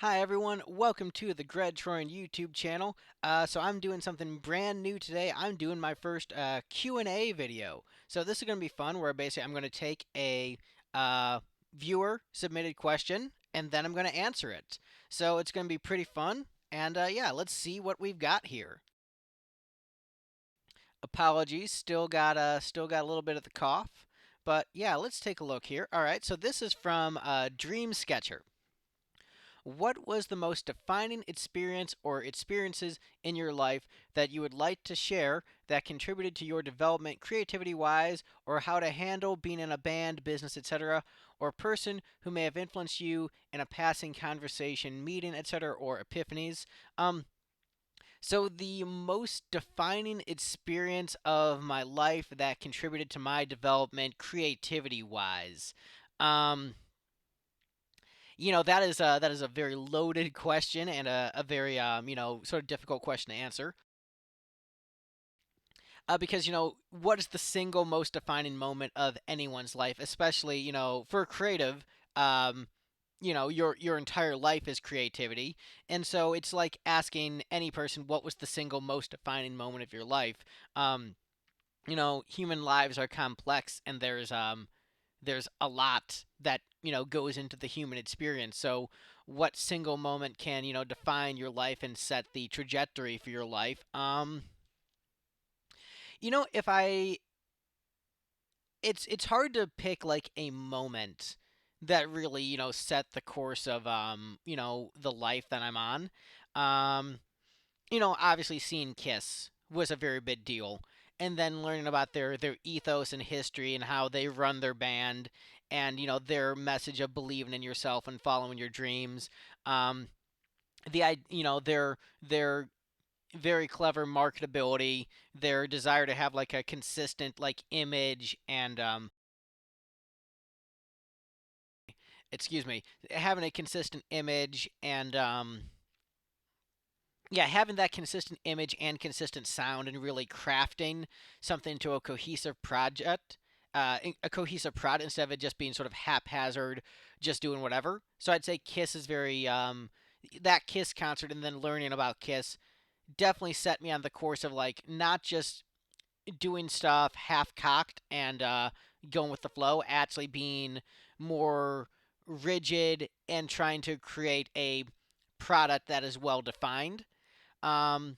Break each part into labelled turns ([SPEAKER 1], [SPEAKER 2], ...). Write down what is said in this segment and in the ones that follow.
[SPEAKER 1] Hi everyone, welcome to the Troyan YouTube channel. So I'm doing something brand new today. I'm doing my first Q&A video. So this is going to be fun where basically I'm going to take a uh, viewer submitted question and then I'm going to answer it. So it's going to be pretty fun. And yeah, let's see what we've got here. Apologies, still got a little bit of the cough. But yeah, let's take a look here. All right, so this is from Dream Sketcher. What was the most defining experience or experiences in your life that you would like to share that contributed to your development creativity wise, or how to handle being in a band, business, etc., or person who may have influenced you in a passing conversation, meeting, etc., or epiphanies? So the most defining experience of my life that contributed to my development creativity wise. Um, that is a very loaded question and a very sort of difficult question to answer. Because what is the single most defining moment of anyone's life, especially for a creative. Um, your entire life is creativity, and so it's like asking any person what was the single most defining moment of your life. Um, human lives are complex, and there's a lot that goes into the human experience. So what single moment can define your life and set the trajectory for your life? If I it's hard to pick like a moment that really set the course of the life that I'm on. um Obviously seeing Kiss was a very big deal, and then learning about their ethos and history and how they run their band, and their message of believing in yourself and following your dreams. Um, their very clever marketability, their desire to have like a consistent like image and excuse me, having a consistent image and yeah, having that consistent image and consistent sound and really crafting something to a cohesive project, a cohesive product instead of it just being sort of haphazard, just doing whatever. So I'd say Kiss is very that Kiss concert and then learning about Kiss definitely set me on the course of like not just doing stuff half cocked and going with the flow, actually being more rigid and trying to create a product that is well defined. Um,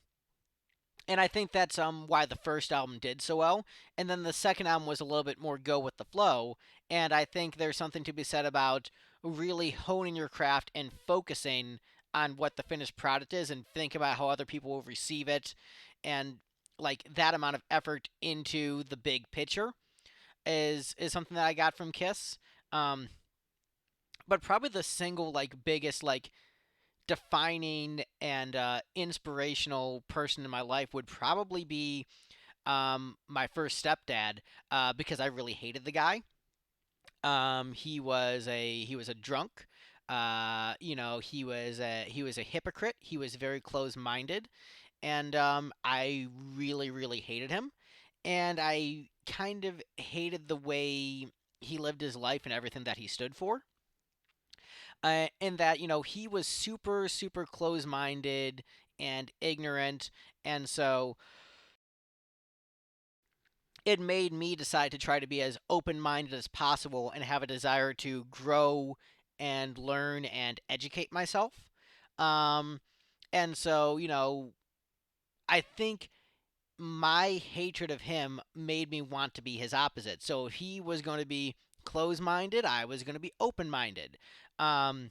[SPEAKER 1] and I think that's why the first album did so well, and then the second album was a little bit more go with the flow. And I think there's something to be said about really honing your craft and focusing on what the finished product is, and think about how other people will receive it, and like that amount of effort into the big picture is something that I got from Kiss. Um, but probably the single like biggest like defining and inspirational person in my life would probably be my first stepdad, because I really hated the guy. He was a drunk. He was a hypocrite. He was very close minded, and I really really hated him, and I kind of hated the way he lived his life and everything that he stood for. In that he was super super close minded and ignorant, and so it made me decide to try to be as open minded as possible and have a desire to grow and learn and educate myself. Um, and so, I think my hatred of him made me want to be his opposite. So if he was going to be close minded, I was going to be open minded. Um,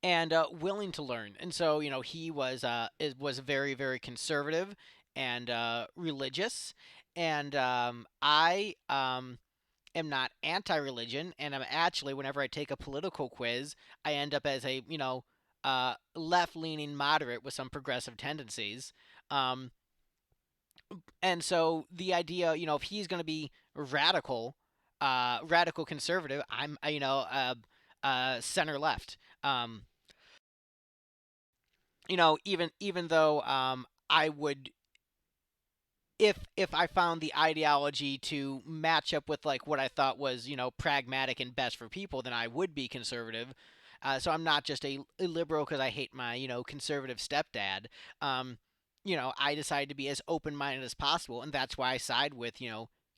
[SPEAKER 1] and willing to learn. And so, he was very very conservative and religious, and I am not anti-religion, and I'm actually, whenever I take a political quiz, I end up as a left-leaning moderate with some progressive tendencies. Um, and so the idea, if he's going to be radical, radical conservative, I'm center left. Um, even though I would, if I found the ideology to match up with like what I thought was pragmatic and best for people, then I would be conservative. So I'm not just a liberal because I hate my conservative stepdad. Um, I decided to be as open minded as possible, and that's why I side with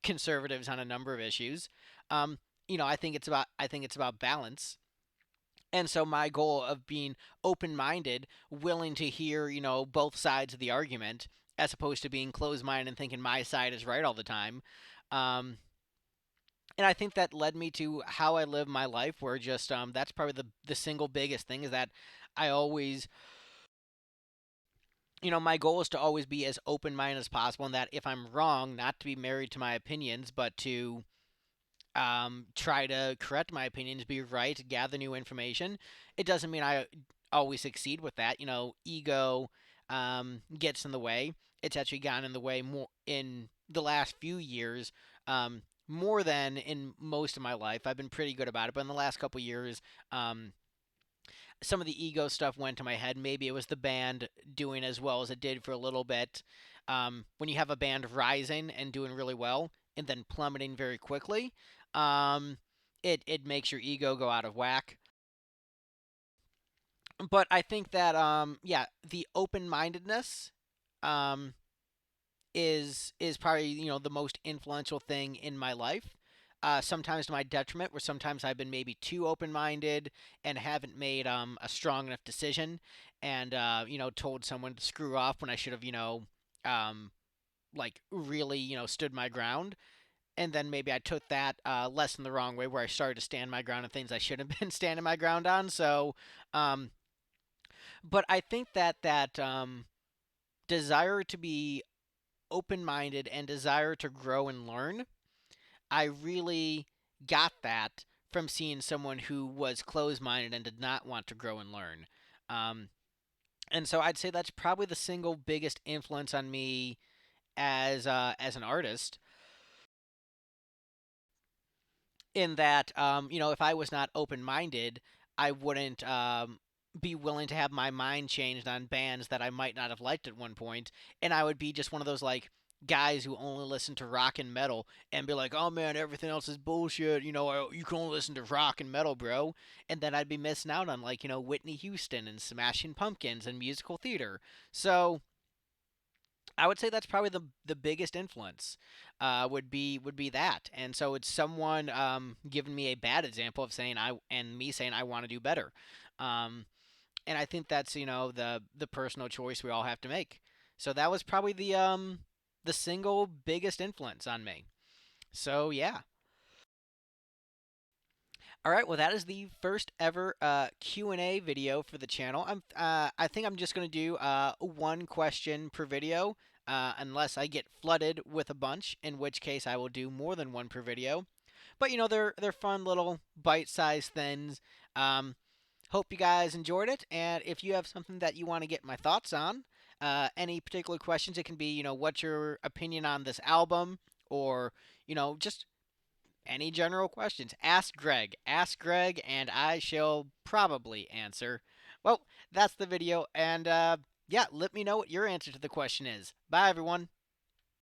[SPEAKER 1] conservatives on a number of issues. Um, I think it's about balance. And so my goal of being open-minded, willing to hear, both sides of the argument, as opposed to being closed-minded and thinking my side is right all the time. Um, and I think that led me to how I live my life, where just that's probably the single biggest thing is that I always, my goal is to always be as open-minded as possible, and that if I'm wrong, not to be married to my opinions, but to try to correct my opinions, be right, gather new information. It doesn't mean I always succeed with that. Ego gets in the way. It's actually gotten in the way more in the last few years, more than in most of my life. I've been pretty good about it, but in the last couple years, um, some of the ego stuff went to my head. Maybe it was the band doing as well as it did for a little bit. When you have a band rising and doing really well and then plummeting very quickly, um, it makes your ego go out of whack. But I think that yeah, the open mindedness um, is probably the most influential thing in my life. Sometimes to my detriment, where sometimes I've been maybe too open minded and haven't made a strong enough decision, and told someone to screw off when I should have um, like really stood my ground. And then maybe I took that lesson the wrong way, where I started to stand my ground on things I shouldn't have been standing my ground on. So, um, but I think that desire to be open minded and desire to grow and learn, I really got that from seeing someone who was closed minded and did not want to grow and learn. Um, and so I'd say that's probably the single biggest influence on me as an artist. In that, if I was not open minded, I wouldn't be willing to have my mind changed on bands that I might not have liked at one point, and I would be just one of those like guys who only listen to rock and metal and be like, "Oh man, everything else is bullshit." You can only listen to rock and metal, bro. And then I'd be missing out on like Whitney Houston and Smashing Pumpkins and musical theater. So I would say that's probably the biggest influence would be that, and so it's someone giving me a bad example of saying I and me saying I want to do better, um, and I think that's the personal choice we all have to make. So that was probably the single biggest influence on me. So yeah. All right, well that is the first ever Q&A video for the channel. I think I'm just going to do one question per video, unless I get flooded with a bunch, in which case I will do more than one per video. But they're fun little bite-sized things. Um, Hope you guys enjoyed it, and if you have something that you want to get my thoughts on, any particular questions, it can be what's your opinion on this album, or just any general questions, ask Greg. Ask Greg, and I shall probably answer. Well, that's the video, and yeah, let me know what your answer to the question is. Bye, everyone.